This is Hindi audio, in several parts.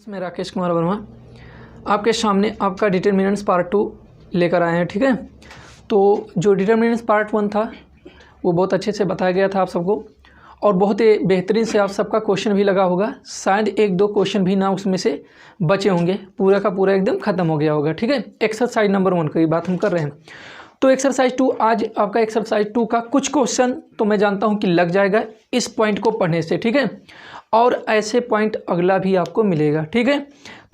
मैं राकेश कुमार वर्मा आपके सामने आपका डिटर्मिनेंट्स पार्ट 2 लेकर आए हैं। ठीक है, तो जो डिटर्मिनेंट्स पार्ट 1 था वो बहुत अच्छे से बताया गया था आप सबको, और बहुत ही बेहतरीन से आप सबका क्वेश्चन भी लगा होगा। शायद एक दो क्वेश्चन भी ना उसमें से बचे होंगे, पूरा का पूरा एकदम ख़त्म हो गया होगा। ठीक है, एक्सरसाइज नंबर 1 की बात हम कर रहे हैं। तो एक्सरसाइज 2, आज आपका एक्सरसाइज 2 का कुछ क्वेश्चन तो मैं जानता हूं कि लग जाएगा इस पॉइंट को पढ़ने से। ठीक है, और ऐसे पॉइंट अगला भी आपको मिलेगा। ठीक है,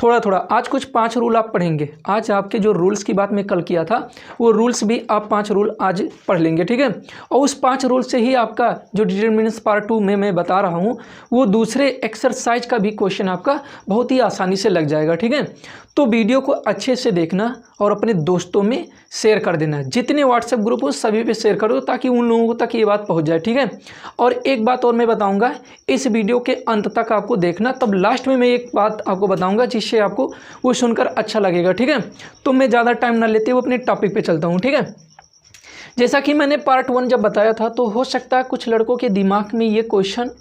थोड़ा थोड़ा आज कुछ 5 रूल आप पढ़ेंगे। आज आपके जो रूल्स की बात मैं कल किया था वो रूल्स भी आप 5 रूल आज पढ़ लेंगे। ठीक है, और उस 5 रूल से ही आपका जो डिटर्मिनेंट्स पार्ट 2 में मैं बता रहा हूँ वो दूसरे एक्सरसाइज का भी क्वेश्चन आपका बहुत ही आसानी से लग जाएगा। ठीक है, तो वीडियो को अच्छे से देखना और अपने दोस्तों में शेयर कर देना। जितने व्हाट्सएप ग्रुप हो सभी पे शेयर कर दो ताकि उन लोगों तक ये बात पहुंच जाए। ठीक है, और एक बात और मैं बताऊंगा, इस वीडियो के अंत तक आपको देखना, तब लास्ट में मैं एक बात आपको बताऊंगा जिससे आपको वो सुनकर अच्छा लगेगा। ठीक है, तो मैं ज़्यादा टाइम ना लेते हुए अपने टॉपिक पे चलता हूँ। ठीक है, जैसा कि मैंने पार्ट 1 जब बताया था तो हो सकता है कुछ लड़कों के दिमाग में ये क्वेश्चन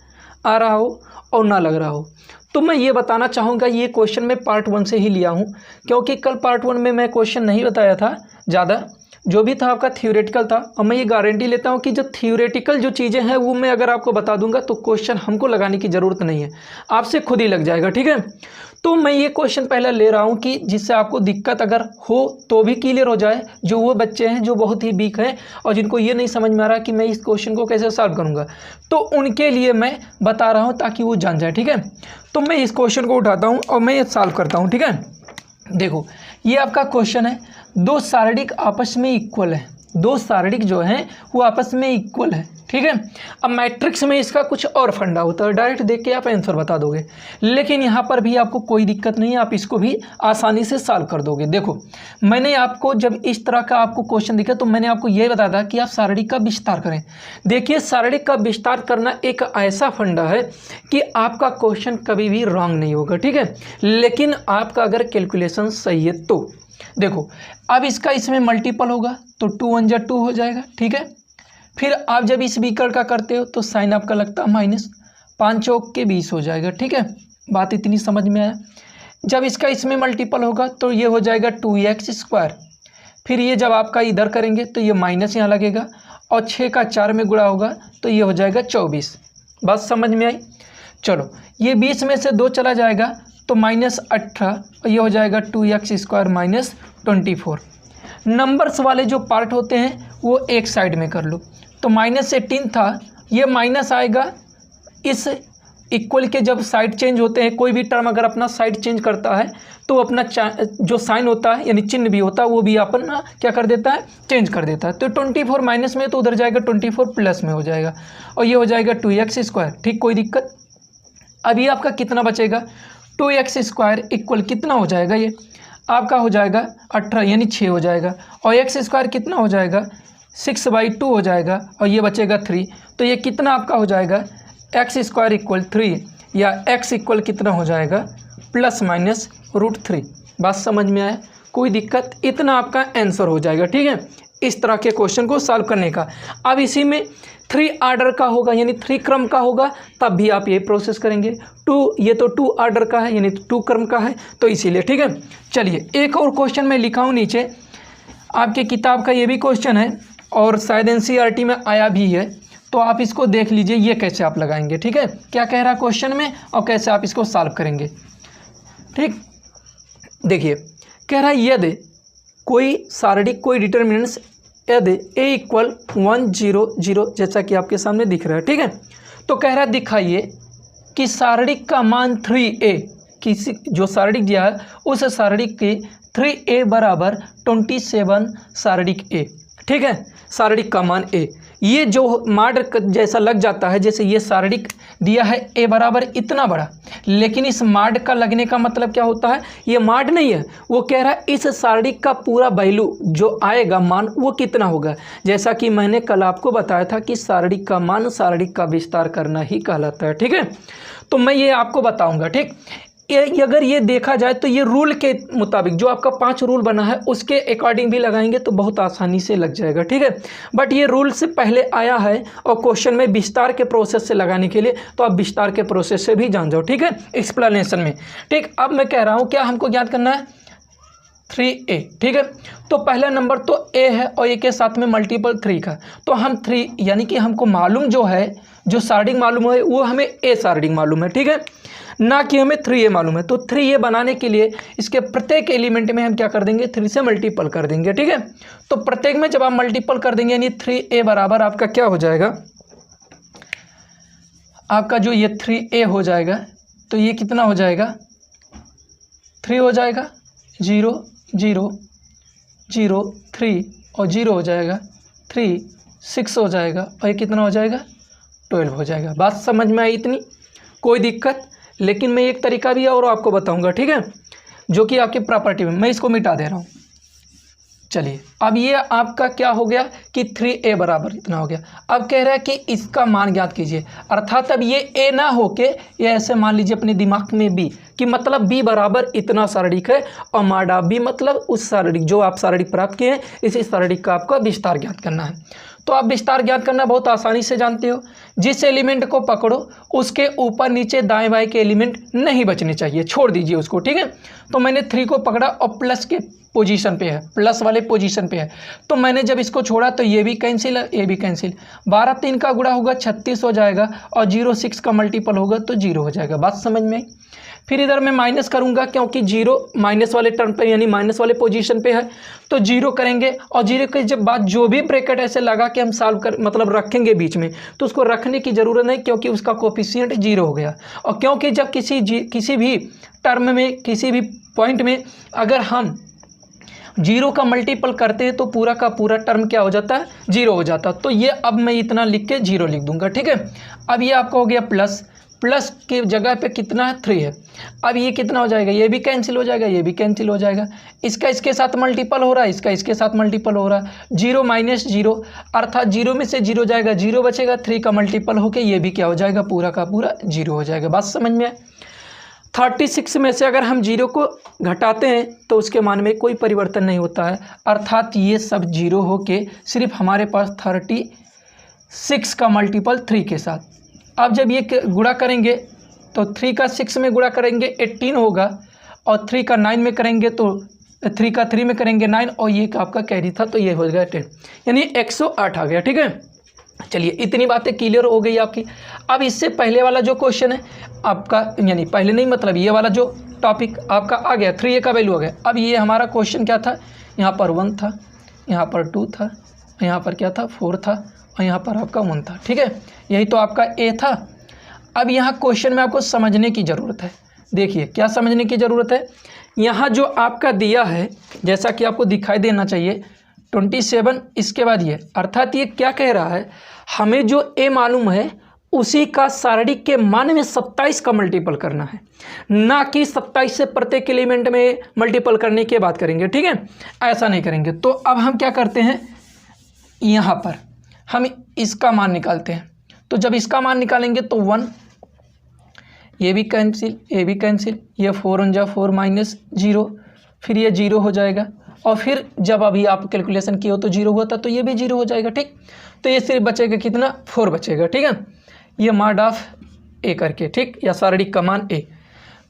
आ रहा हो और ना लग रहा हो, तो मैं ये बताना चाहूँगा ये क्वेश्चन मैं पार्ट 1 से ही लिया हूँ, क्योंकि कल पार्ट 1 में मैं क्वेश्चन नहीं बताया था ज़्यादा, जो भी था आपका थियोरेटिकल था। और मैं ये गारंटी लेता हूँ कि जो थियोरेटिकल जो चीज़ें हैं वो मैं अगर आपको बता दूंगा तो क्वेश्चन हमको लगाने की ज़रूरत नहीं है, आपसे खुद ही लग जाएगा। ठीक है, तो मैं ये क्वेश्चन पहले ले रहा हूँ कि जिससे आपको दिक्कत अगर हो तो भी क्लियर हो जाए, जो वो बच्चे हैं जो बहुत ही वीक हैं और जिनको ये नहीं समझ में आ रहा कि मैं इस क्वेश्चन को कैसे सॉल्व करूँगा, तो उनके लिए मैं बता रहा हूँ ताकि वो जान जाए। ठीक है, तो मैं इस क्वेश्चन को उठाता हूँ और मैं ये सॉल्व करता हूँ। ठीक है, देखो ये आपका क्वेश्चन है, दो सारणिक आपस में इक्वल है, दो सारणिक जो हैं वो आपस में इक्वल है। ठीक है, अब मैट्रिक्स में इसका कुछ और फंडा होता है, डायरेक्ट देख के आप आंसर बता दोगे, लेकिन यहाँ पर भी आपको कोई दिक्कत नहीं है, आप इसको भी आसानी से सॉल्व कर दोगे। देखो मैंने आपको जब इस तरह का आपको क्वेश्चन दिखा तो मैंने आपको ये बताया था कि आप सारणिक का विस्तार करें। देखिए सारणिक का विस्तार करना एक ऐसा फंडा है कि आपका क्वेश्चन कभी भी रॉन्ग नहीं होगा। ठीक है, लेकिन आपका अगर कैलकुलेशन सही है तो देखो अब इसका इसमें मल्टीपल होगा तो 2 1 जा 2 हो जाएगा। ठीक है, फिर आप जब इस बीकर का करते हो तो साइन आपका लगता है माइनस, 5 चौक के 20 हो जाएगा। ठीक है, बात इतनी समझ में आया। जब इसका इसमें मल्टीपल होगा तो ये हो जाएगा 2x²। फिर ये जब आपका इधर करेंगे तो ये माइनस यहाँ लगेगा और 6 का 4 में गुणा होगा तो ये हो जाएगा 24। बात समझ में आई। चलो ये 20 में से 2 चला जाएगा तो -18 और ये हो जाएगा 2x² -24। नंबर्स वाले जो पार्ट होते हैं वो एक साइड में कर लो, तो -18 था, ये माइनस आएगा इस इक्वल के। जब साइड चेंज होते हैं कोई भी टर्म अगर अपना साइड चेंज करता है तो अपना जो साइन होता है यानी चिन्ह भी होता है वो भी अपना क्या कर देता है, चेंज कर देता है। तो 24 माइनस में तो उधर जाएगा 24 प्लस में हो जाएगा और ये हो जाएगा 2x²। ठीक, कोई दिक्कत। अभी आपका कितना बचेगा, 2x² इक्वल कितना हो जाएगा, ये आपका हो जाएगा 18 यानी 6 हो जाएगा, और x² कितना हो जाएगा 6/2 हो जाएगा और ये बचेगा 3। तो ये कितना आपका हो जाएगा x² इक्वल 3 या x इक्वल कितना हो जाएगा ±√3। बात समझ में आया, कोई दिक्कत। इतना आपका आंसर हो जाएगा। ठीक है, इस तरह के क्वेश्चन को सॉल्व करने का। अब इसी में 3 आर्डर का होगा यानी 3 क्रम का होगा, तब भी आप ये प्रोसेस करेंगे। 2 ये तो 2 आर्डर का है यानी 2 क्रम का है, तो इसीलिए। ठीक है, चलिए एक और क्वेश्चन मैं लिखा हूँ नीचे, आपके किताब का ये भी क्वेश्चन है और शायद NCERT में आया भी है, तो आप इसको देख लीजिए ये कैसे आप लगाएंगे। ठीक है, क्या कह रहा है क्वेश्चन में और कैसे आप इसको सॉल्व करेंगे। ठीक, देखिए कह रहा है यदि कोई सारणिक कोई डिटर्मिनेंट्स यदि a इक्वल 1 0 0 जैसा कि आपके सामने दिख रहा है। ठीक है, तो कह रहा है दिखाइए कि सारणिक का मान 3a, किसी जो सारणिक दिया है उस सारणिक के 3a बराबर 27 सारणिक a। ठीक है, सारणिक का मान a, ये जो माड जैसा लग जाता है, जैसे ये सारणिक दिया है a बराबर इतना बड़ा, लेकिन इस माड का लगने का मतलब क्या होता है, ये माड नहीं है, वो कह रहा है इस सारणिक का पूरा वैल्यू जो आएगा मान वो कितना होगा। जैसा कि मैंने कल आपको बताया था कि सारणिक का मान सारणिक का विस्तार करना ही कहलाता है। ठीक है, तो मैं ये आपको बताऊंगा। ठीक, अगर ये देखा जाए तो ये रूल के मुताबिक जो आपका 5 रूल बना है उसके अकॉर्डिंग भी लगाएंगे तो बहुत आसानी से लग जाएगा, ठीक है। बट ये रूल से पहले आया है और क्वेश्चन में विस्तार के प्रोसेस से लगाने के लिए, तो आप विस्तार के प्रोसेस से भी जान जाओ, ठीक है, एक्सप्लेनेशन में, ठीक। अब मैं कह रहा हूँ क्या हमको ज्ञात करना है 3a, ठीक है। तो पहला नंबर तो a है और a के साथ में मल्टीपल 3 का, तो हम 3 यानी कि हमको मालूम जो है, जो सारडिंग मालूम है वो हमें a सारडिंग मालूम है, ठीक है, ना कि हमें 3a मालूम है। तो 3a बनाने के लिए इसके प्रत्येक एलिमेंट में हम क्या कर देंगे 3 से मल्टीपल कर देंगे, ठीक है। तो प्रत्येक में जब आप मल्टीपल कर देंगे यानी 3a बराबर आपका क्या हो जाएगा, आपका जो ये 3a हो जाएगा तो ये कितना हो जाएगा 3 हो जाएगा, 0 0 0 3 और 0 हो जाएगा 3 6 हो जाएगा और ये कितना हो जाएगा 12 हो जाएगा। बात समझ में आई इतनी, कोई दिक्कत? लेकिन मैं एक तरीका भी और आपको बताऊंगा, ठीक है, जो कि आपकी प्रॉपर्टी में, मैं इसको मिटा दे रहा हूँ। चलिए अब ये आपका क्या हो गया कि 3a बराबर इतना हो गया। अब कह रहा है कि इसका मान ज्ञात कीजिए, अर्थात अब ये a ना होके ये ऐसे मान लीजिए अपने दिमाग में b, कि मतलब b बराबर इतना सारणिक है और माडा b मतलब उस सारणिक जो आप सारणिक प्राप्त किए हैं, इसी सारणिक का आपका विस्तार ज्ञात करना है। तो आप विस्तार ज्ञात करना बहुत आसानी से जानते हो, जिस एलिमेंट को पकड़ो उसके ऊपर नीचे दाएं बाएं के एलिमेंट नहीं बचने चाहिए, छोड़ दीजिए उसको, ठीक है। तो मैंने 3 को पकड़ा और प्लस के पोजीशन पे है, प्लस वाले पोजीशन पे है, तो मैंने जब इसको छोड़ा तो ये भी कैंसिल है, ये भी कैंसिल, 12 3 का गुणा होगा 36 हो जाएगा और 0 6 का मल्टीपल होगा तो 0 हो जाएगा। बात समझ में आई? फिर इधर मैं माइनस करूंगा क्योंकि 0 माइनस वाले टर्म पे यानी माइनस वाले पोजीशन पे है, तो 0 करेंगे और 0 के जब बाद जो भी ब्रैकेट ऐसे लगा के हम सॉल्व कर मतलब रखेंगे बीच में, तो उसको रखने की ज़रूरत नहीं क्योंकि उसका कोफिशिएंट 0 हो गया। और क्योंकि जब किसी भी टर्म में किसी भी पॉइंट में अगर हम 0 का मल्टीपल करते हैं तो पूरा का पूरा टर्म क्या हो जाता है 0 हो जाता है। तो ये अब मैं इतना लिख के 0 लिख दूंगा, ठीक है। अब ये आपका हो गया प्लस, प्लस की जगह पे कितना है 3 है। अब ये कितना हो जाएगा, ये भी कैंसिल हो जाएगा, ये भी कैंसिल हो जाएगा, इसका इसके साथ मल्टीपल हो रहा है, इसका इसके साथ मल्टीपल हो रहा है, 0 माइनस 0 अर्थात 0 में से 0 जाएगा, 0 बचेगा, 3 का मल्टीपल होके ये भी क्या हो जाएगा पूरा का पूरा 0 हो जाएगा। बात समझ में आए? 36 में से अगर हम 0 को घटाते हैं तो उसके मान में कोई परिवर्तन नहीं होता है, अर्थात ये सब 0 होके सिर्फ हमारे पास 36 का मल्टीपल 3 के साथ। अब जब ये गुणा करेंगे तो 3 का 6 में गुणा करेंगे 18 होगा और 3 का 9 में करेंगे तो 3 का 3 में करेंगे 9 और ये आपका कैरी था तो ये हो गया 10 यानी 108 आ गया, ठीक है। चलिए इतनी बातें क्लियर हो गई आपकी। अब इससे पहले वाला जो क्वेश्चन है आपका, यानी पहले नहीं मतलब ये वाला जो टॉपिक आपका आ गया 3a का वैल्यू आ गया। अब ये हमारा क्वेश्चन क्या था, यहाँ पर 1 था, यहाँ पर 2 था, यहाँ पर क्या था 4 था और यहाँ पर आपका 1 था, ठीक है। यही तो आपका a था। अब यहाँ क्वेश्चन में आपको समझने की ज़रूरत है। देखिए क्या समझने की ज़रूरत है, यहाँ जो आपका दिया है जैसा कि आपको दिखाई देना चाहिए 27, इसके बाद ये, अर्थात ये क्या कह रहा है, हमें जो a मालूम है उसी का सारणिक के मान में 27 का मल्टीपल करना है, ना कि 27 से प्रत्येक एलिमेंट में मल्टीपल करने की बात करेंगे, ठीक है, ऐसा नहीं करेंगे। तो अब हम क्या करते हैं, यहाँ पर हम इसका मान निकालते हैं। तो जब इसका मान निकालेंगे तो 1, ये भी कैंसिल, ये भी कैंसिल, ये 4 1 जा 4 माइनस 0, फिर ये 0 हो जाएगा और फिर जब अभी आप कैलकुलेशन किए हो तो 0 हुआ था तो ये भी 0 हो जाएगा, ठीक। तो ये सिर्फ बचेगा कितना 4 बचेगा, ठीक है। ये मॉड ऑफ ए करके, ठीक, या सारणिक का मान ए।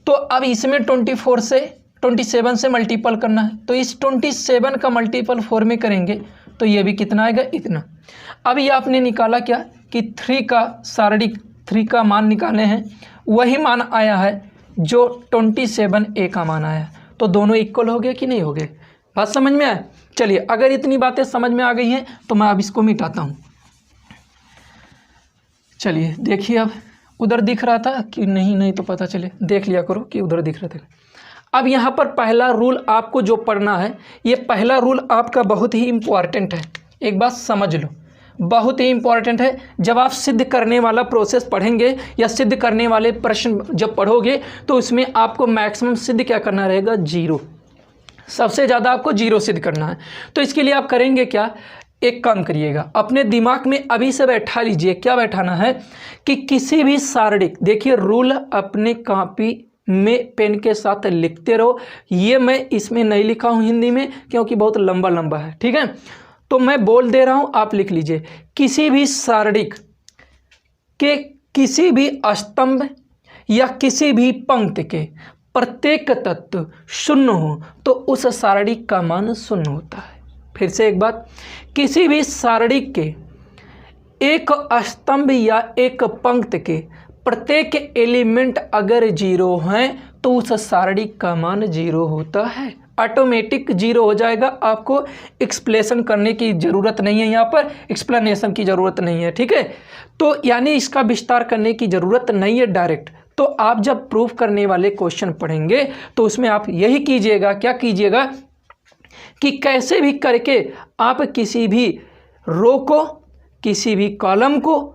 तो अब इसमें 27 से मल्टीपल करना है, तो इस 27 का मल्टीपल 4 में करेंगे तो ये भी कितना आएगा इतना। अब ये आपने निकाला क्या कि 3 का सारणिक 3 का मान निकाले हैं, वही मान आया है जो 27a का मान आया है, तो दोनों इक्वल हो गए कि नहीं हो गए। बात समझ में आए? चलिए अगर इतनी बातें समझ में आ गई हैं तो मैं अब इसको मिटाता हूँ। चलिए देखिए, अब उधर दिख रहा था कि नहीं तो पता चले, देख लिया करो कि उधर दिख रहे थे। अब यहाँ पर पहला रूल आपको जो पढ़ना है, ये पहला रूल आपका बहुत ही इम्पॉर्टेंट है, एक बात समझ लो, बहुत ही इम्पॉर्टेंट है। जब आप सिद्ध करने वाला प्रोसेस पढ़ेंगे या सिद्ध करने वाले प्रश्न जब पढ़ोगे तो उसमें आपको मैक्सिमम सिद्ध क्या करना रहेगा 0, सबसे ज़्यादा आपको 0 सिद्ध करना है। तो इसके लिए आप करेंगे क्या, एक काम करिएगा, अपने दिमाग में अभी से बैठा लीजिए, क्या बैठाना है कि किसी भी सारणिक, देखिए रूल अपने कॉपी में पेन के साथ लिखते रहो। ये मैं इसमें नहीं लिखा हूँ हिंदी में क्योंकि बहुत लंबा लंबा है, ठीक है। तो मैं बोल दे रहा हूँ, आप लिख लीजिए। किसी भी सारणिक के किसी भी स्तंभ या किसी भी पंक्ति के प्रत्येक तत्व शून्य हो तो उस सारणिक का मान शून्य होता है। फिर से एक बात, किसी भी सारणिक के एक स्तंभ या एक पंक्ति के प्रत्येक एलिमेंट अगर जीरो हैं तो उस सारणिक का मान जीरो होता है। ऑटोमेटिक जीरो हो जाएगा, आपको एक्सप्लेनेशन करने की ज़रूरत नहीं है, यहाँ पर एक्सप्लेनेशन की ज़रूरत नहीं है, ठीक है। तो यानी इसका विस्तार करने की ज़रूरत नहीं है डायरेक्ट। तो आप जब प्रूफ करने वाले क्वेश्चन पढ़ेंगे तो उसमें आप यही कीजिएगा, क्या कीजिएगा कि कैसे भी करके आप किसी भी रो को, किसी भी कॉलम को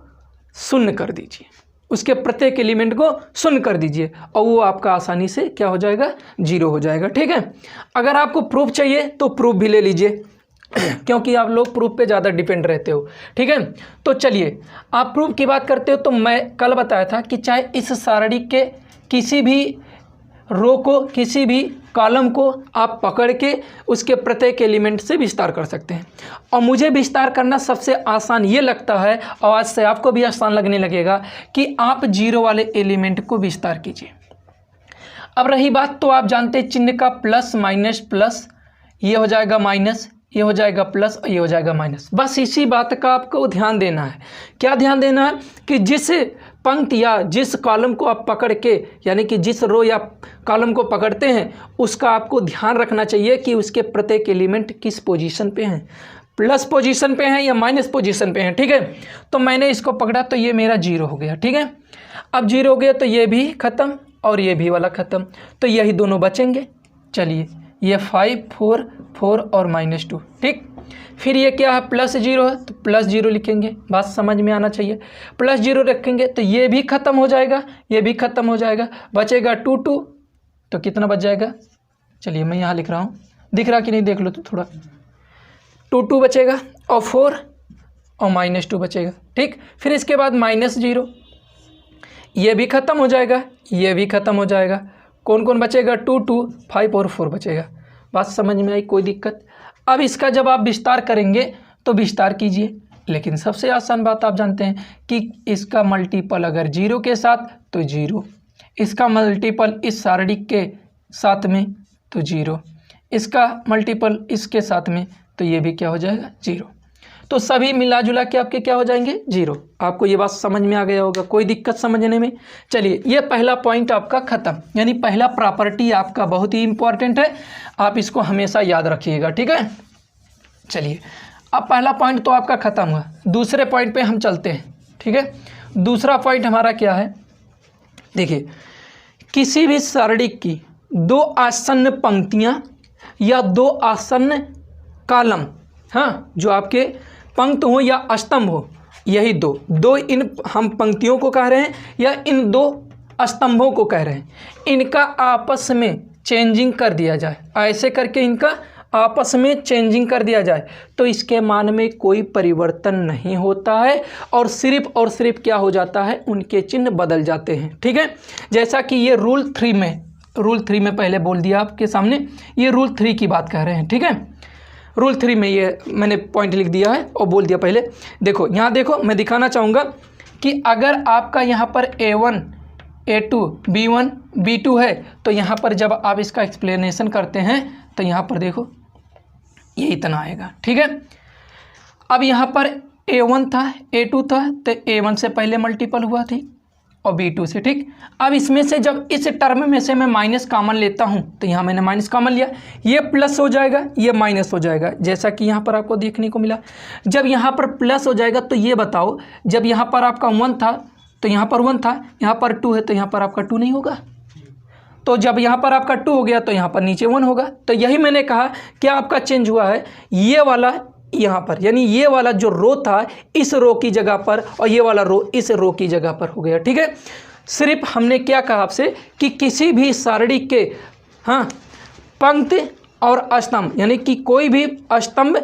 शून्य कर दीजिए, उसके प्रत्येक एलिमेंट को शून्य कर दीजिए और वो आपका आसानी से क्या हो जाएगा, जीरो हो जाएगा, ठीक है। अगर आपको प्रूफ चाहिए तो प्रूफ भी ले लीजिए क्योंकि आप लोग प्रूफ पे ज़्यादा डिपेंड रहते हो, ठीक है। तो चलिए, आप प्रूफ की बात करते हो तो मैं कल बताया था कि चाहे इस सारणी के किसी भी रो को, किसी भी कॉलम को आप पकड़ के उसके प्रत्येक एलिमेंट से विस्तार कर सकते हैं। और मुझे विस्तार करना सबसे आसान ये लगता है, और आज से आपको भी आसान लगने लगेगा, कि आप जीरो वाले एलिमेंट को विस्तार कीजिए। अब रही बात, तो आप जानते हैं चिन्ह का प्लस माइनस, प्लस ये हो जाएगा माइनस, ये हो जाएगा प्लस और ये हो जाएगा माइनस। बस इसी बात का आपको ध्यान देना है। क्या ध्यान देना है कि जिस पंक्ति या जिस कॉलम को आप पकड़ के, यानी कि जिस रो या कॉलम को पकड़ते हैं, उसका आपको ध्यान रखना चाहिए कि उसके प्रत्येक एलिमेंट किस पोजीशन पे हैं, प्लस पोजीशन पे हैं या माइनस पोजीशन पे हैं, ठीक है। तो मैंने इसको पकड़ा तो ये मेरा जीरो हो गया, ठीक है। अब जीरो हो गया तो ये भी ख़त्म और ये भी वाला ख़त्म, तो यही दोनों बचेंगे। चलिए, ये 5 4 4 और -2, ठीक। फिर ये क्या है, प्लस जीरो है तो प्लस जीरो लिखेंगे, बात समझ में आना चाहिए। प्लस जीरो रखेंगे तो ये भी ख़त्म हो जाएगा, ये भी ख़त्म हो जाएगा, बचेगा 2 2, तो कितना बच जाएगा, चलिए मैं यहाँ लिख रहा हूँ, दिख रहा कि नहीं देख लो तो थोड़ा, 2 2 बचेगा और 4 और -2 बचेगा, ठीक। फिर इसके बाद -0, ये भी ख़त्म हो जाएगा, ये भी ख़त्म हो जाएगा। कौन कौन बचेगा, 2 2 5 और 4 बचेगा। बात समझ में आई, कोई दिक्कत। अब इसका जब आप विस्तार करेंगे तो विस्तार कीजिए, लेकिन सबसे आसान बात आप जानते हैं कि इसका मल्टीपल अगर जीरो के साथ तो जीरो, इसका मल्टीपल इस सारणी के साथ में तो जीरो, इसका मल्टीपल इसके साथ में तो ये भी क्या हो जाएगा, जीरो। तो सभी मिला जुला के आपके क्या हो जाएंगे, जीरो। आपको ये बात समझ में आ गया होगा, कोई दिक्कत समझने में। चलिए, ये पहला पॉइंट आपका ख़त्म, यानी पहला प्रॉपर्टी आपका बहुत ही इंपॉर्टेंट है, आप इसको हमेशा याद रखिएगा, ठीक है। चलिए, अब पहला पॉइंट तो आपका ख़त्म हुआ, दूसरे पॉइंट पे हम चलते हैं, ठीक है। दूसरा पॉइंट हमारा क्या है, देखिए, किसी भी सारणी की दो आसन्न पंक्तियाँ या दो आसन्न कॉलम, हाँ, जो आपके पंक्त हो या स्तंभ हो, यही दो इन हम पंक्तियों को कह रहे हैं या इन दो स्तंभों को कह रहे हैं, इनका आपस में चेंजिंग कर दिया जाए, ऐसे करके इनका आपस में चेंजिंग कर दिया जाए तो इसके मान में कोई परिवर्तन नहीं होता है और सिर्फ क्या हो जाता है, उनके चिन्ह बदल जाते हैं, ठीक है। जैसा कि ये रूल 3 में पहले बोल दिया आपके सामने, ये रूल 3 की बात कर रहे हैं, ठीक है। रूल 3 में ये मैंने पॉइंट लिख दिया है और बोल दिया पहले। देखो यहाँ, देखो मैं दिखाना चाहूँगा कि अगर आपका यहाँ पर A1 A2 B1 B2 है तो यहाँ पर जब आप इसका एक्सप्लेनेशन करते हैं तो यहाँ पर देखो ये इतना आएगा, ठीक है। अब यहाँ पर A1 था, A2 था, तो A1 से पहले मल्टीपल हुआ थी और B2 से, ठीक। अब इसमें से जब इस टर्म में से मैं माइनस कॉमन लेता हूँ तो यहाँ मैंने माइनस कॉमन लिया, ये प्लस हो जाएगा, ये माइनस हो जाएगा, जैसा कि यहाँ पर आपको देखने को मिला। जब यहाँ पर प्लस हो जाएगा तो ये बताओ, जब यहाँ पर आपका 1 था तो यहाँ पर 1 था, यहाँ पर 2 है तो यहाँ पर आपका 2 नहीं होगा, तो जब यहाँ पर आपका 2 हो गया तो यहाँ पर नीचे 1 होगा। तो यही मैंने कहा क्या आपका चेंज हुआ है, ये वाला यहाँ पर, यानी ये वाला जो रो था इस रो की जगह पर और ये वाला रो इस रो की जगह पर हो गया, ठीक है। सिर्फ हमने क्या कहा आपसे कि किसी भी सारणी के, हाँ, पंक्ति और स्तंभ, यानी कि कोई भी स्तंभ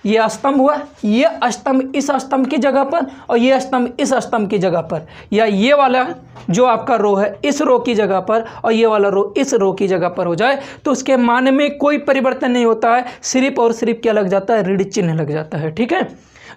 ये स्तंभ हुआ, ये स्तंभ इस स्तंभ की जगह पर और ये स्तंभ इस स्तंभ की जगह पर, या ये वाला जो आपका रो है इस रो की जगह पर और ये वाला रो इस रो की जगह पर हो जाए तो उसके मान में कोई परिवर्तन नहीं होता है, सिर्फ और सिर्फ क्या लग जाता है, ऋण चिन्ह लग जाता है। ठीक है,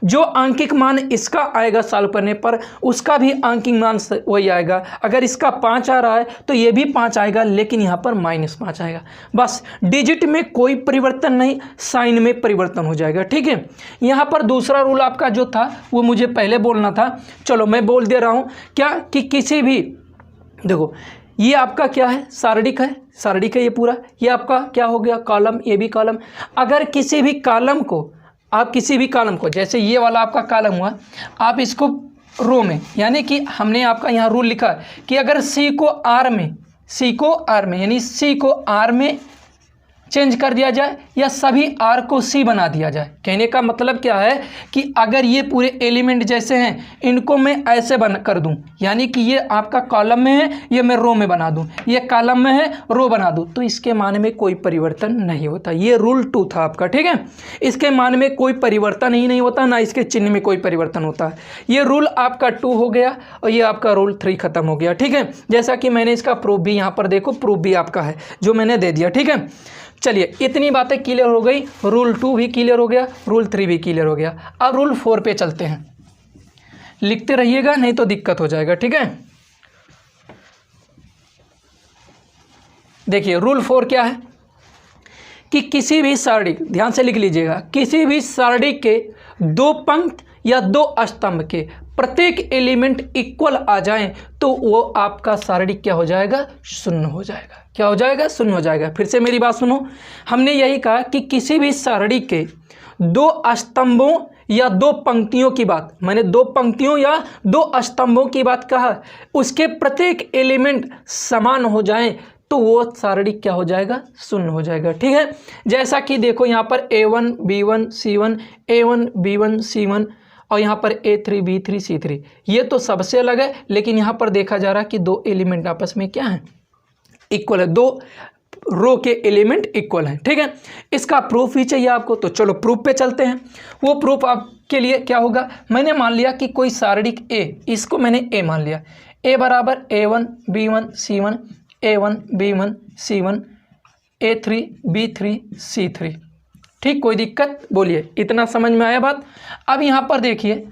जो आंकिक मान इसका आएगा सॉल्व करने पर उसका भी आंकिक मान वही आएगा। अगर इसका 5 आ रहा है तो ये भी 5 आएगा, लेकिन यहाँ पर -5 आएगा। बस डिजिट में कोई परिवर्तन नहीं, साइन में परिवर्तन हो जाएगा। ठीक है, यहाँ पर दूसरा रूल आपका जो था वो मुझे पहले बोलना था, चलो मैं बोल दे रहा हूँ। क्या कि किसी भी, देखो ये आपका क्या है, सारणिक है, सारणिक है ये पूरा, ये आपका क्या हो गया, कॉलम, ये भी कॉलम। अगर किसी भी कॉलम को आप किसी भी कॉलम को, जैसे ये वाला आपका कॉलम हुआ, आप इसको रो में, यानी कि हमने आपका यहाँ रूल लिखा कि अगर सी को आर में यानी सी को आर में चेंज कर दिया जाए या सभी आर को सी बना दिया जाए। कहने का मतलब क्या है कि अगर ये पूरे एलिमेंट जैसे हैं इनको मैं ऐसे बना कर दूं, यानी कि ये आपका कॉलम में है, ये मैं रो में बना दूं, ये कॉलम में है रो बना दूं, तो इसके मान में कोई परिवर्तन नहीं होता। ये रूल 2 था आपका। ठीक है, इसके मान में कोई परिवर्तन ही नहीं होता, ना इसके चिन्ह में कोई परिवर्तन होता है। ये रूल आपका 2 हो गया और ये आपका रूल 3 खत्म हो गया। ठीक है, जैसा कि मैंने इसका प्रूफ भी यहाँ पर देखो, प्रूफ भी आपका है जो मैंने दे दिया। ठीक है, चलिए इतनी बातें क्लियर हो गई, रूल 2 भी क्लियर हो गया, रूल 3 भी क्लियर हो गया। अब रूल 4 पे चलते हैं, लिखते रहिएगा नहीं तो दिक्कत हो जाएगा। ठीक है, देखिए रूल 4 क्या है कि किसी भी सारणी, ध्यान से लिख लीजिएगा, किसी भी सारणी के 2 पंक्ति या 2 स्तंभ के प्रत्येक एलिमेंट इक्वल आ जाएं तो वो आपका सारणी क्या हो जाएगा, शून्य हो जाएगा। क्या हो जाएगा, शून्य हो जाएगा। फिर से मेरी बात सुनो, हमने यही कहा कि किसी भी सारणी के 2 स्तंभों या 2 पंक्तियों की बात, मैंने 2 पंक्तियों या 2 स्तंभों की बात कहा, उसके प्रत्येक एलिमेंट समान हो जाएं तो वो सारणी क्या हो जाएगा, शून्य हो जाएगा। ठीक है, जैसा कि देखो यहाँ पर A1 B1 C1 A1 B1 C1 और यहाँ पर A3 B3 C3, ये तो सबसे अलग है, लेकिन यहाँ पर देखा जा रहा है कि 2 एलिमेंट आपस में क्या है, इक्वल है, 2 रो के एलिमेंट इक्वल हैं। ठीक है, इसका प्रूफ भी चाहिए आपको, तो चलो प्रूफ पे चलते हैं। वो प्रूफ आपके लिए क्या होगा, मैंने मान लिया कि कोई सारणिक A, इसको मैंने A मान लिया, A बराबर A1 B1 C1 A1 B1 C1 A3 B3 C3। ठीक, कोई दिक्कत, बोलिए, इतना समझ में आया बात। अब यहाँ पर देखिए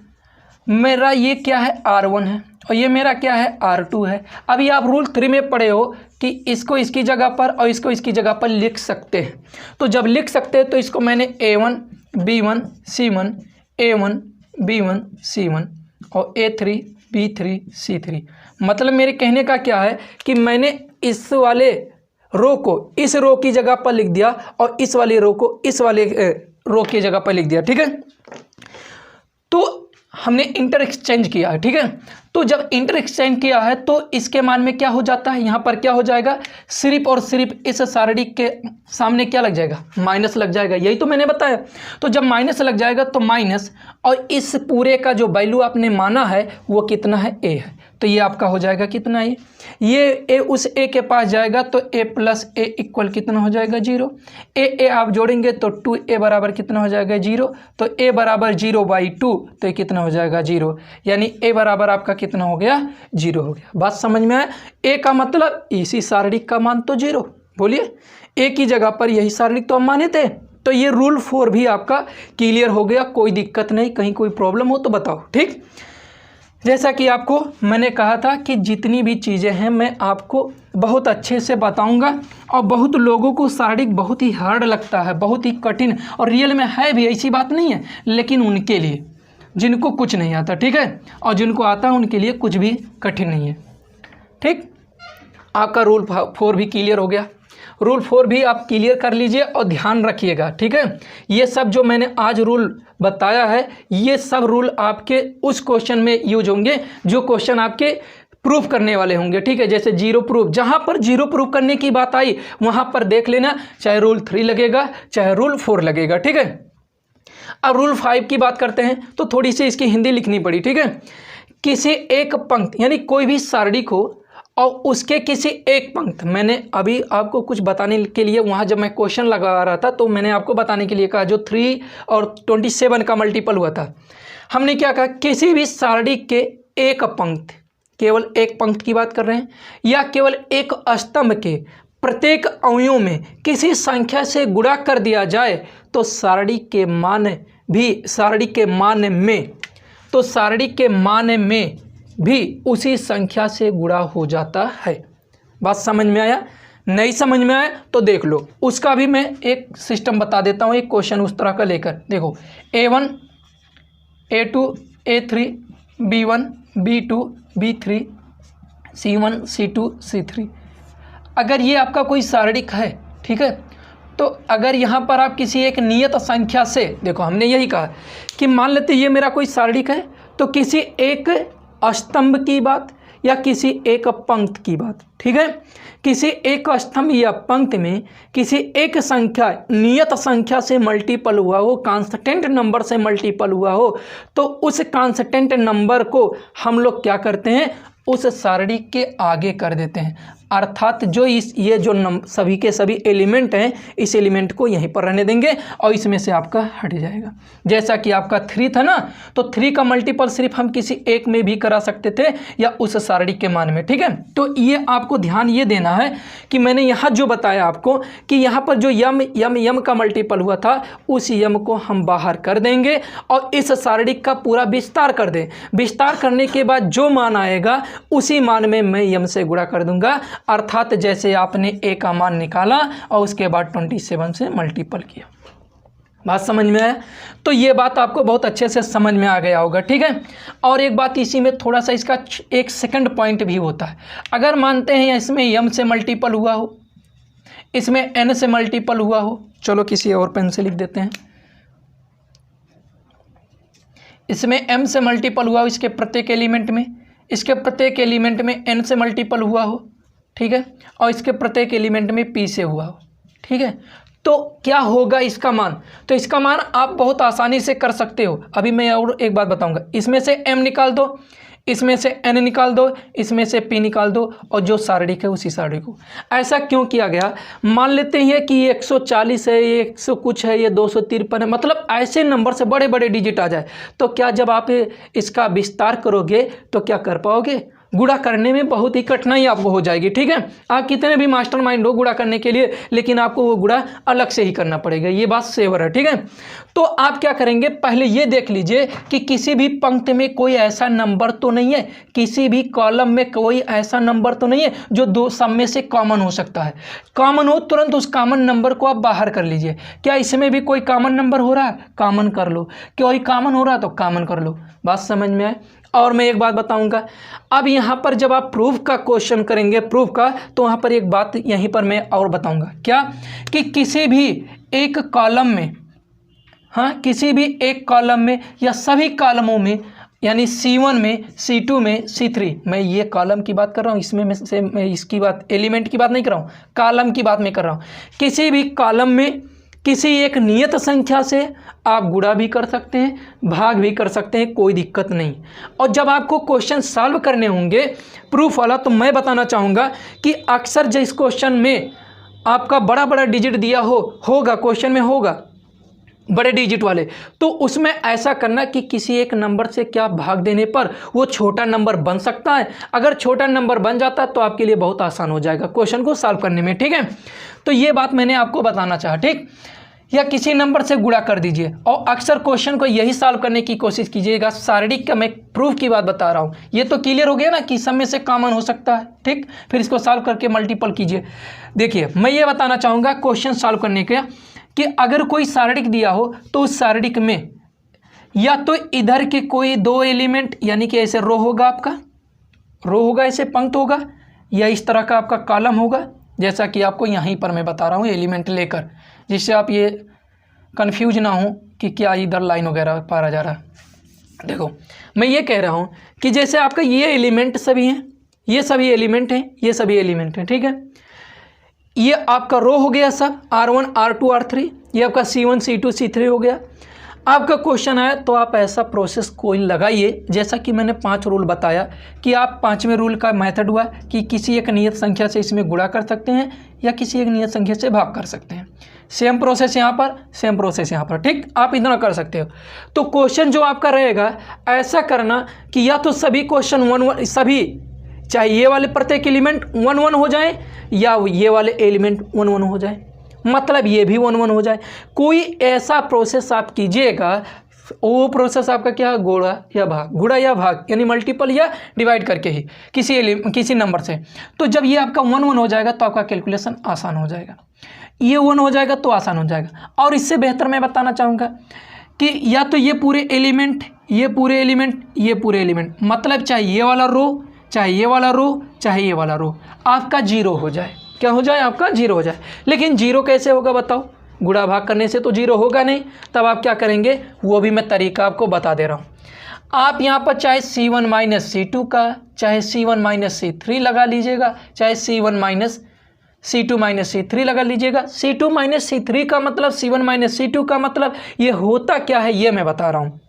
मेरा ये क्या है, R1 है और ये मेरा क्या है, R2 है। अभी आप रूल 3 में पढ़े हो कि इसको इसकी जगह पर और इसको इसकी जगह पर लिख सकते हैं, तो जब लिख सकते हैं तो इसको मैंने A1 B1 C1 A1 B1 C1 और A3 B3 C3, मतलब मेरे कहने का क्या है कि मैंने इस वाले रो को इस रो की जगह पर लिख दिया और इस वाले रो को इस वाले रो की जगह पर लिख दिया। ठीक है, तो हमने इंटर एक्सचेंज किया है। ठीक है, तो जब इंटर एक्सचेंज किया है तो इसके मान में क्या हो जाता है, यहाँ पर क्या हो जाएगा, सिर्फ और सिर्फ इस सारणी के सामने क्या लग जाएगा, माइनस लग जाएगा। यही तो मैंने बताया। तो जब माइनस लग जाएगा तो माइनस, और इस पूरे का जो वैल्यू आपने माना है वो कितना है, A है, तो ये आपका हो जाएगा कितना, ये A उस A के पास जाएगा तो A प्लस A इक्वल कितना हो जाएगा, 0। A आप जोड़ेंगे तो 2A बराबर कितना हो जाएगा, 0। तो A बराबर 0/2 तो ये कितना हो जाएगा, 0, यानी A बराबर आपका कितना हो गया, 0 हो गया। बात समझ में आया, A का मतलब इसी सारणी का मान तो 0, बोलिए, A की जगह पर यही सारणी तो हम माने थे। तो ये रूल 4 भी आपका क्लियर हो गया, कोई दिक्कत नहीं, कहीं कोई प्रॉब्लम हो तो बताओ। ठीक, जैसा कि आपको मैंने कहा था कि जितनी भी चीज़ें हैं मैं आपको बहुत अच्छे से बताऊंगा, और बहुत लोगों को सारणिक बहुत ही हार्ड लगता है, बहुत ही कठिन, और रियल में है भी, ऐसी बात नहीं है, लेकिन उनके लिए जिनको कुछ नहीं आता, ठीक है, और जिनको आता है उनके लिए कुछ भी कठिन नहीं है। ठीक, आपका रूल 4 भी क्लियर हो गया। रूल 4 भी आप क्लियर कर लीजिए और ध्यान रखिएगा। ठीक है, ये सब जो मैंने आज रूल बताया है ये सब रूल आपके उस क्वेश्चन में यूज होंगे जो क्वेश्चन आपके प्रूफ करने वाले होंगे। ठीक है, जैसे जीरो प्रूफ, जहाँ पर जीरो प्रूफ करने की बात आई वहाँ पर देख लेना, चाहे रूल 3 लगेगा चाहे रूल 4 लगेगा। ठीक है, अब रूल 5 की बात करते हैं तो थोड़ी सी इसकी हिंदी लिखनी पड़ी। ठीक है, किसी एक पंक्ति यानी कोई भी सारणी को और उसके किसी एक पंक्ति, मैंने अभी आपको कुछ बताने के लिए वहाँ जब मैं क्वेश्चन लगा रहा था तो मैंने आपको बताने के लिए कहा जो 3 और 27 का मल्टीपल हुआ था, हमने क्या कहा, किसी भी सारणी के एक पंक्ति, केवल एक पंक्ति की बात कर रहे हैं, या केवल एक स्तंभ के प्रत्येक अवयव में किसी संख्या से गुणा कर दिया जाए तो सारणी के मान में भी उसी संख्या से गुणा हो जाता है। बात समझ में आया? नहीं समझ में आया तो देख लो, उसका भी मैं एक सिस्टम बता देता हूँ, एक क्वेश्चन उस तरह का लेकर। देखो A1 A2 A3 B1 B2 B3 C1 C2 C3, अगर ये आपका कोई सारणिक है, ठीक है, तो अगर यहाँ पर आप किसी एक नियत संख्या से, देखो हमने यही कहा कि मान लेते ये मेरा कोई सारणिक है, तो किसी एक स्तंभ की बात या किसी एक पंक्ति की बात, ठीक है, किसी एक स्तंभ या पंक्ति में किसी एक संख्या नियत संख्या से मल्टीपल हुआ हो, कांस्टेंट नंबर से मल्टीपल हुआ हो, तो उस कांस्टेंट नंबर को हम लोग क्या करते हैं, उस सारणी के आगे कर देते हैं। अर्थात जो ये जो सभी के सभी एलिमेंट हैं, इस एलिमेंट को यहीं पर रहने देंगे और इसमें से आपका हट जाएगा। जैसा कि आपका 3 था ना, तो 3 का मल्टीपल सिर्फ हम किसी एक में भी करा सकते थे या उस सारणी के मान में, ठीक है। तो ये आपको ध्यान ये देना है कि मैंने यहाँ जो बताया आपको कि यहाँ पर जो यम का मल्टीपल हुआ था, उस यम को हम बाहर कर देंगे और इस सारणी का पूरा विस्तार कर दें। विस्तार करने के बाद जो मान आएगा उसी मान में मैं यम से गुणा कर दूंगा। अर्थात जैसे आपने ए का मान निकाला और उसके बाद 27 से मल्टीपल किया। बात समझ में आया? तो ये बात आपको बहुत अच्छे से समझ में आ गया होगा, ठीक है। और एक बात इसी में थोड़ा सा इसका एक सेकंड पॉइंट भी होता है। अगर मानते हैं इसमें यम से मल्टीपल हुआ हो, इसमें एन से मल्टीपल हुआ हो, चलो किसी और पेन से लिख देते हैं, इसमें एम से मल्टीपल हुआ हो इसके प्रत्येक एलिमेंट में, इसके प्रत्येक एलिमेंट में एन से मल्टीपल हुआ हो, ठीक है, और इसके प्रत्येक एलिमेंट में पी से हुआ हो, ठीक है, तो क्या होगा इसका मान? तो इसका मान आप बहुत आसानी से कर सकते हो। अभी मैं और एक बात बताऊंगा, इसमें से एम निकाल दो, इसमें से एन निकाल दो, इसमें से पी निकाल दो और जो सारणी है उसी सारणी को। ऐसा क्यों किया गया? मान लेते हैं कि ये 140 है, ये 100 कुछ है, ये 253 है, मतलब ऐसे नंबर से बड़े बड़े डिजिट आ जाए, तो क्या जब आप इसका विस्तार करोगे तो क्या कर पाओगे? गुणा करने में बहुत ही कठिनाई आपको हो जाएगी, ठीक है। आप कितने भी मास्टरमाइंड हो गुणा करने के लिए, लेकिन आपको वो गुणा अलग से ही करना पड़ेगा, ये बात सेवर है, ठीक है। तो आप क्या करेंगे, पहले ये देख लीजिए कि किसी भी पंक्ति में कोई ऐसा नंबर तो नहीं है, किसी भी कॉलम में कोई ऐसा नंबर तो नहीं है जो दो सब में से कॉमन हो सकता है। कॉमन हो तुरंत उस कॉमन नंबर को आप बाहर कर लीजिए। क्या इसमें भी कोई कॉमन नंबर हो रहा है? कॉमन कर लो। कोई कॉमन हो रहा है तो कॉमन कर लो। बात समझ में आए? और मैं एक बात बताऊंगा, अब यहाँ पर जब आप प्रूफ का क्वेश्चन करेंगे, प्रूफ का, तो वहाँ पर एक बात यहीं पर मैं और बताऊंगा, क्या कि किसी भी एक कॉलम में, हाँ, किसी भी एक कॉलम में या सभी कॉलमों में, यानी C1 में, C2 में, C3, मैं ये कॉलम की बात कर रहा हूँ, इसमें से मैं इसकी बात, एलिमेंट की बात नहीं कर रहा हूँ, कॉलम की बात मैं कर रहा हूँ। किसी भी कॉलम में किसी एक नियत संख्या से आप गुणा भी कर सकते हैं, भाग भी कर सकते हैं, कोई दिक्कत नहीं। और जब आपको क्वेश्चन सॉल्व करने होंगे प्रूफ वाला, तो मैं बताना चाहूँगा कि अक्सर जिस क्वेश्चन में आपका बड़ा बड़ा डिजिट दिया होगा, क्वेश्चन में होगा बड़े डिजिट वाले, तो उसमें ऐसा करना कि किसी एक नंबर से क्या भाग देने पर वो छोटा नंबर बन सकता है। अगर छोटा नंबर बन जाता है तो आपके लिए बहुत आसान हो जाएगा क्वेश्चन को सॉल्व करने में, ठीक है। तो ये बात मैंने आपको बताना चाहा, ठीक। या किसी नंबर से गुणा कर दीजिए और अक्सर क्वेश्चन को यही सॉल्व करने की कोशिश कीजिएगा। शारीरिक का मैं प्रूफ की बात बता रहा हूँ, ये तो क्लियर हो गया ना कि सब में से कॉमन हो सकता है, ठीक। फिर इसको सॉल्व करके मल्टीपल कीजिए। देखिए मैं ये बताना चाहूँगा क्वेश्चन सॉल्व करने के कि अगर कोई सारणिक दिया हो तो उस सारणिक में या तो इधर के कोई दो एलिमेंट, यानी कि ऐसे रो होगा, आपका रो होगा, ऐसे पंक्ति होगा, या इस तरह का आपका कॉलम होगा, जैसा कि आपको यहीं पर मैं बता रहा हूँ एलिमेंट लेकर, जिससे आप ये कंफ्यूज ना हो कि क्या इधर लाइन वगैरह पारा जा रहा है। देखो मैं ये कह रहा हूँ कि जैसे आपका ये एलिमेंट सभी हैं, ये सभी एलिमेंट हैं, ये सभी एलिमेंट हैं, ठीक है। ये आपका रो हो गया सब, R1 R2 R3, ये आपका C1 C2 C3 हो गया। आपका क्वेश्चन आए तो आप ऐसा प्रोसेस कोई लगाइए जैसा कि मैंने 5 रूल बताया कि आप 5वें रूल का मेथड हुआ कि किसी एक नियत संख्या से इसमें गुणा कर सकते हैं या किसी एक नियत संख्या से भाग कर सकते हैं। सेम प्रोसेस यहाँ पर, सेम प्रोसेस यहाँ पर, ठीक, आप इतना कर सकते हो। तो क्वेश्चन जो आपका रहेगा ऐसा करना कि या तो सभी क्वेश्चन 1-1 सभी, चाहे ये वाले प्रत्येक एलिमेंट 1-1 हो जाए या ये वाले एलिमेंट 1-1 हो जाए, मतलब ये भी 1-1 हो जाए। कोई ऐसा प्रोसेस आप कीजिएगा, वो प्रोसेस आपका क्या, गुणा या भाग यानी मल्टीपल या डिवाइड करके ही किसी नंबर से। तो जब ये आपका 1-1 हो जाएगा तो आपका कैलकुलेशन आसान हो जाएगा, ये 1 हो जाएगा तो आसान हो जाएगा। और इससे बेहतर मैं बताना चाहूँगा कि या तो ये पूरे एलिमेंट, ये पूरे एलिमेंट, मतलब चाहे ये वाला रो, चाहे ये वाला रो, चाहे ये वाला रो आपका 0 हो जाए। क्या हो जाए, आपका 0 हो जाए। लेकिन 0 कैसे होगा बताओ, गुणा भाग करने से तो 0 होगा नहीं। तब आप क्या करेंगे, वो भी मैं तरीका आपको बता दे रहा हूँ। आप यहाँ पर चाहे C1 - C2 का, चाहे C1 - C3 लगा लीजिएगा, चाहे C1 - C2 - C3 लगा लीजिएगा। C2 - C3 का मतलब, C1 - C2 का मतलब, ये होता क्या है ये मैं बता रहा हूँ।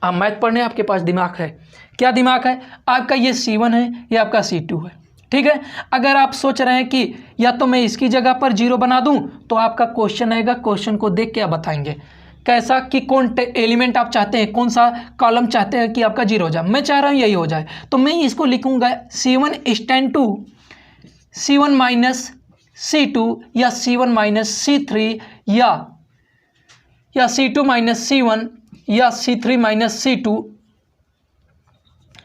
आप मैथ पढ़ने आपके पास दिमाग है, क्या दिमाग है आपका, ये C1 है, ये आपका C2 है, ठीक है। अगर आप सोच रहे हैं कि या तो मैं इसकी जगह पर 0 बना दूं, तो आपका क्वेश्चन आएगा, क्वेश्चन को देख के आप बताएंगे कैसा कि कौन एलिमेंट आप चाहते हैं, कौन सा कॉलम चाहते हैं कि आपका 0 हो जाए। मैं चाह रहा हूँ यही हो जाए, तो मैं इसको लिखूंगा C1 stand to C1 - C2 या C1 - C3 या C2 - C1 या C3 - C2,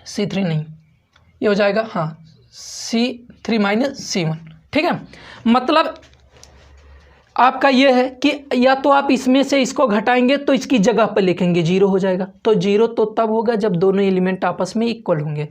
C3 नहीं, ये हो जाएगा हाँ C3 - C1, ठीक है। मतलब आपका ये है कि या तो आप इसमें से इसको घटाएंगे तो इसकी जगह पर लिखेंगे 0 हो जाएगा। तो 0 तो तब होगा जब दोनों एलिमेंट आपस में इक्वल होंगे।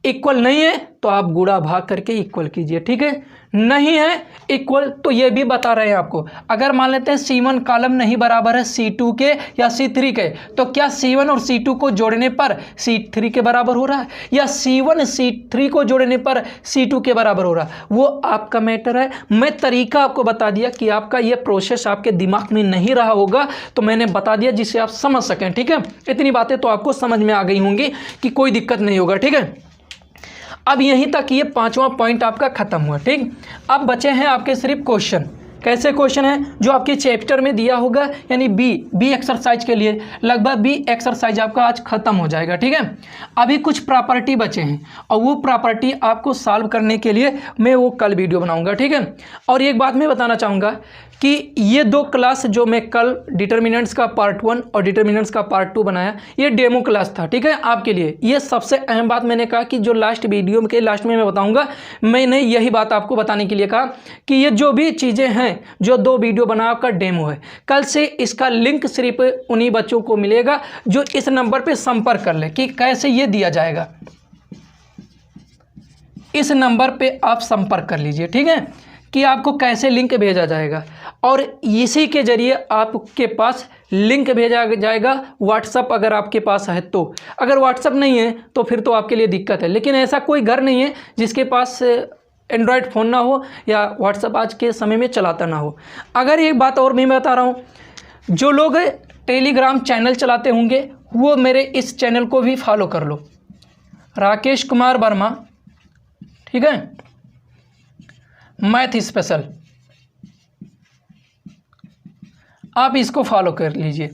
इक्वल नहीं है तो आप गुणा भाग करके इक्वल कीजिए, ठीक है। नहीं है इक्वल तो ये भी बता रहे हैं आपको। अगर मान लेते हैं C1 कॉलम नहीं बराबर है C2 के या C3 के, तो क्या C1 और C2 को जोड़ने पर C3 के बराबर हो रहा है या C1 C3 को जोड़ने पर C2 के बराबर हो रहा है, वो आपका मैटर है। मैं तरीका आपको बता दिया कि आपका ये प्रोसेस आपके दिमाग में नहीं रहा होगा, तो मैंने बता दिया जिससे आप समझ सकें, ठीक है। इतनी बातें तो आपको समझ में आ गई होंगी कि कोई दिक्कत नहीं होगा, ठीक है। अब यहीं तक ये 5वां पॉइंट आपका खत्म हुआ, ठीक। अब बचे हैं आपके सिर्फ क्वेश्चन। कैसे क्वेश्चन है, जो आपके चैप्टर में दिया होगा, यानी बी एक्सरसाइज के लिए लगभग बी एक्सरसाइज आपका आज खत्म हो जाएगा, ठीक है। अभी कुछ प्रॉपर्टी बचे हैं और वो प्रॉपर्टी आपको सॉल्व करने के लिए मैं वो कल वीडियो बनाऊंगा, ठीक है। और एक बात मैं बताना चाहूँगा कि ये 2 क्लास जो मैं कल डिटर्मिनेंट्स का पार्ट 1 और डिटर्मिनेंट्स का पार्ट 2 बनाया, ये डेमो क्लास था, ठीक है, आपके लिए। ये सबसे अहम बात मैंने कहा कि जो लास्ट वीडियो के लास्ट में मैं बताऊंगा, मैंने यही बात आपको बताने के लिए कहा कि ये जो भी चीज़ें हैं, जो 2 वीडियो बना आपका डेमो है, कल से इसका लिंक सिर्फ उन्हीं बच्चों को मिलेगा जो इस नंबर पर संपर्क कर ले कि कैसे ये दिया जाएगा। इस नंबर पर आप संपर्क कर लीजिए, ठीक है, कि आपको कैसे लिंक भेजा जाएगा और इसी के ज़रिए आपके पास लिंक भेजा जाएगा व्हाट्सअप, अगर आपके पास है तो। अगर व्हाट्सअप नहीं है तो फिर तो आपके लिए दिक्कत है, लेकिन ऐसा कोई घर नहीं है जिसके पास एंड्रॉयड फ़ोन ना हो या व्हाट्सअप आज के समय में चलाता ना हो। अगर एक बात और मैं बता रहा हूँ, जो लोग टेलीग्राम चैनल चलाते होंगे वो मेरे इस चैनल को भी फॉलो कर लो, राकेश कुमार वर्मा, ठीक है, मैथ स्पेशल, आप इसको फॉलो कर लीजिए।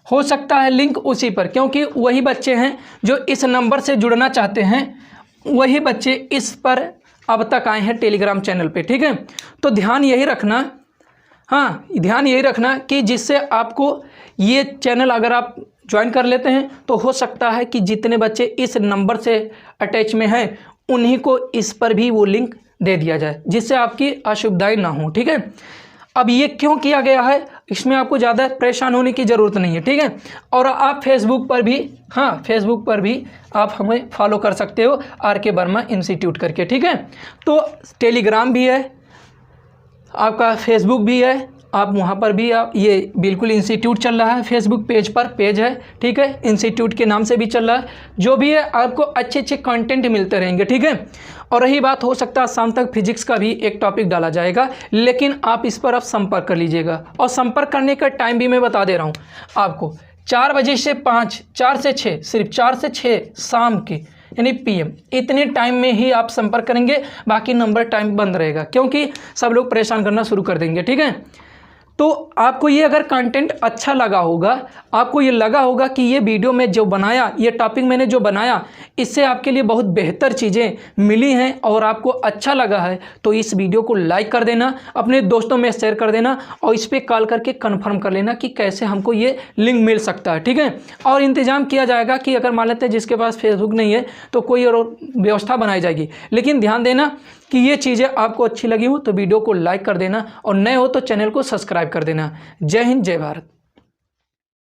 हो सकता है लिंक उसी पर, क्योंकि वही बच्चे हैं जो इस नंबर से जुड़ना चाहते हैं, वही बच्चे इस पर अब तक आए हैं टेलीग्राम चैनल पे, ठीक है। तो ध्यान यही रखना, हाँ ध्यान यही रखना कि जिससे आपको ये चैनल अगर आप ज्वाइन कर लेते हैं तो हो सकता है कि जितने बच्चे इस नंबर से अटैच में हैं उन्हीं को इस पर भी वो लिंक दे दिया जाए, जिससे आपकी असुविधाएं ना हो, ठीक है। अब ये क्यों किया गया है, इसमें आपको ज़्यादा परेशान होने की ज़रूरत नहीं है, ठीक है। और आप फेसबुक पर भी, हाँ फेसबुक पर भी आप हमें फॉलो कर सकते हो RK वर्मा इंस्टीट्यूट करके, ठीक है। तो टेलीग्राम भी है आपका, फेसबुक भी है, आप वहाँ पर भी आप, ये बिल्कुल इंस्टीट्यूट चल रहा है, फेसबुक पेज पर पेज है, ठीक है, इंस्टीट्यूट के नाम से भी चल रहा है। जो भी है आपको अच्छे अच्छे कंटेंट मिलते रहेंगे, ठीक है। और रही बात, हो सकता है शाम तक फिजिक्स का भी एक टॉपिक डाला जाएगा, लेकिन आप इस पर आप संपर्क कर लीजिएगा। और संपर्क करने का टाइम भी मैं बता दे रहा हूँ आपको, 4 बजे से 5, 4 से 6, सिर्फ 4 से 6 शाम के यानी PM, इतने टाइम में ही आप संपर्क करेंगे, बाकी नंबर टाइम बंद रहेगा क्योंकि सब लोग परेशान करना शुरू कर देंगे। ठीक है, तो आपको ये अगर कंटेंट अच्छा लगा होगा, आपको ये लगा होगा कि ये वीडियो में जो बनाया, ये टॉपिक मैंने जो बनाया, इससे आपके लिए बहुत बेहतर चीज़ें मिली हैं और आपको अच्छा लगा है, तो इस वीडियो को लाइक कर देना, अपने दोस्तों में शेयर कर देना और इस पर कॉल करके कंफर्म कर लेना कि कैसे हमको ये लिंक मिल सकता है। ठीक है, और इंतज़ाम किया जाएगा कि अगर मान लेते हैं जिसके पास फेसबुक नहीं है तो कोई और व्यवस्था बनाई जाएगी। लेकिन ध्यान देना कि ये चीज़ें आपको अच्छी लगी हो तो वीडियो को लाइक कर देना और नए हो तो चैनल को सब्सक्राइब कर देना। जय हिंद, जय भारत।